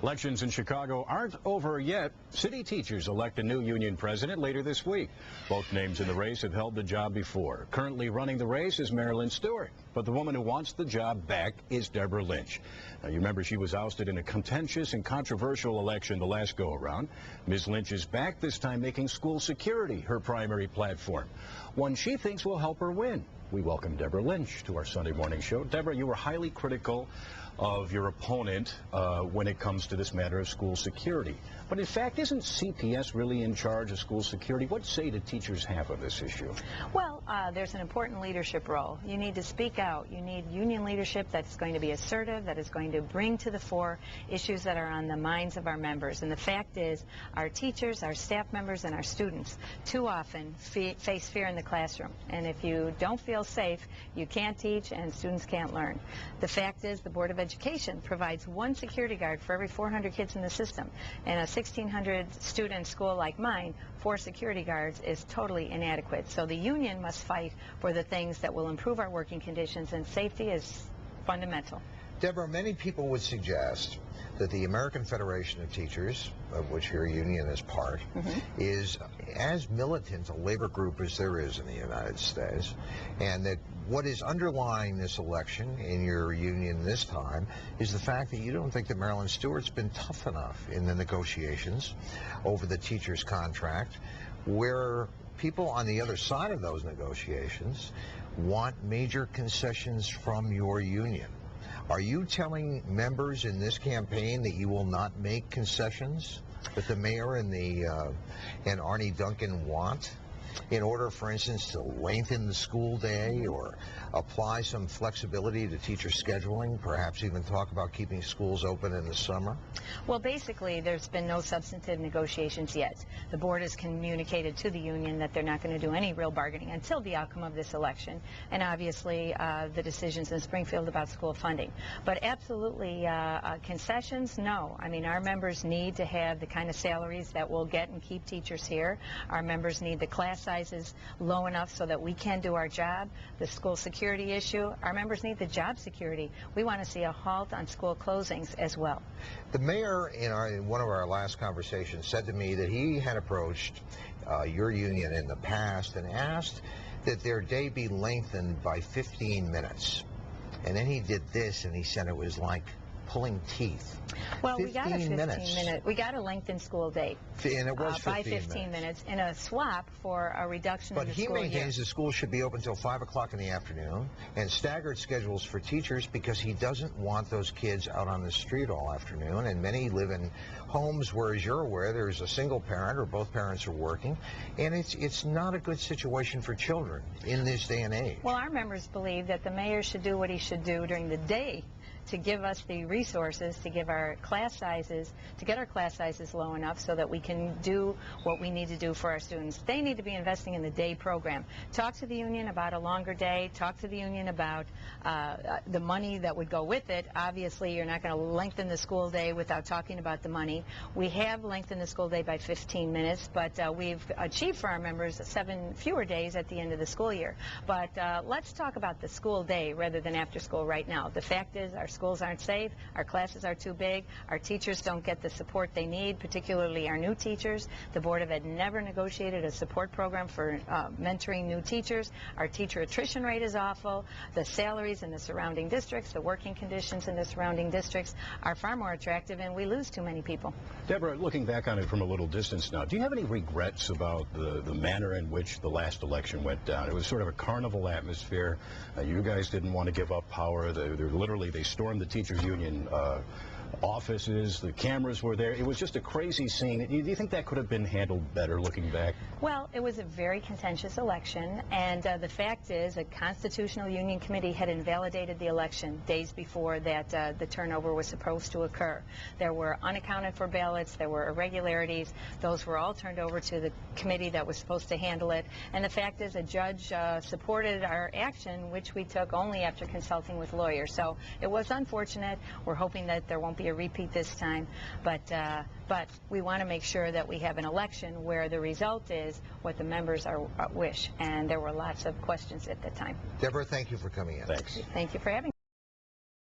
Elections in Chicago aren't over yet. City teachers elect a new union president later this week. Both names in the race have held the job before. Currently running the race is Lynch, but the woman who wants the job back is Lynch. Now, you remember she was ousted in a contentious and controversial election the last go-around. Ms. Lynch is back, this time making school security her primary platform, one she thinks will help her win. We welcome Lynch to our Sunday morning show. Deborah, you were highly critical of your opponent when it comes to this matter of school security. But in fact, isn't CPS really in charge of school security? What say do teachers have of this issue? Well, there's an important leadership role. You need to speak out. You need union leadership that's going to be assertive, that is going to bring to the fore issues that are on the minds of our members. And the fact is, our teachers, our staff members, and our students too often face fear in the classroom. And if you don't feel safe, you can't teach and students can't learn. The fact is, the Board of Education provides one security guard for every 400 kids in the system. In a 1,600 student school like mine, 4 security guards is totally inadequate. So the union must fight for the things that will improve our working conditions, and safety is fundamental. Deborah, many people would suggest that the American Federation of Teachers, of which your union is part, is as militant a labor group as there is in the United States, and that what is underlying this election in your union this time is the fact that you don't think that Marilyn Stewart's been tough enough in the negotiations over the teachers' contract, where people on the other side of those negotiations want major concessions from your union. Are you telling members in this campaign that you will not make concessions that the mayor and Arnie Duncan want in order, for instance, to lengthen the school day or apply some flexibility to teacher scheduling, perhaps even talk about keeping schools open in the summer? Well, basically, there's been no substantive negotiations yet. The board has communicated to the union that they're not going to do any real bargaining until the outcome of this election, and obviously the decisions in Springfield about school funding. But absolutely, concessions, no. I mean, our members need to have the kind of salaries that will get and keep teachers here. Our members need the class sizes low enough so that we can do our job. The school security issue, our members need the job security. We want to see a halt on school closings as well. The mayor in one of our last conversations said to me that he had approached your union in the past and asked that their day be lengthened by 15 minutes. And then he did this and he said it was like pulling teeth. Well, we got a 15-minute. We got a lengthened school day. And it was by 15 minutes in a swap for a reduction in the school year. But he maintains the school should be open until 5 o'clock in the afternoon and staggered schedules for teachers because he doesn't want those kids out on the street all afternoon. And many live in homes where, as you're aware, there's a single parent or both parents are working. And it's not a good situation for children in this day and age. Well, our members believe that the mayor should do what he should do during the day to give us the resources to give our class sizes, to get our class sizes low enough so that we can do what we need to do for our students. They need to be investing in the day program. Talk to the union about a longer day. Talk to the union about the money that would go with it. Obviously, you're not going to lengthen the school day without talking about the money. We have lengthened the school day by 15 minutes, but we've achieved for our members 7 fewer days at the end of the school year. But let's talk about the school day rather than after school right now. The fact is, our schools aren't safe, our classes are too big, our teachers don't get the support they need, particularly our new teachers. The Board of Ed never negotiated a support program for mentoring new teachers. Our teacher attrition rate is awful. The salaries in the surrounding districts, the working conditions in the surrounding districts are far more attractive, and we lose too many people. Deborah, looking back on it from a little distance now, do you have any regrets about the manner in which the last election went down? It was sort of a carnival atmosphere. You guys didn't want to give up power. They stormed the teachers union offices, the cameras were there. It was just a crazy scene. Do you think that could have been handled better looking back? Well, it was a very contentious election, and the fact is a constitutional union committee had invalidated the election days before that the turnover was supposed to occur. There were unaccounted for ballots, there were irregularities. Those were all turned over to the committee that was supposed to handle it, and the fact is a judge supported our action, which we took only after consulting with lawyers. So it was unfortunate. We're hoping that there won't be a repeat this time, but we want to make sure that we have an election where the result is what the members wish, and there were lots of questions at the time. Deborah, thank you for coming in. Thanks. Thank you for having me.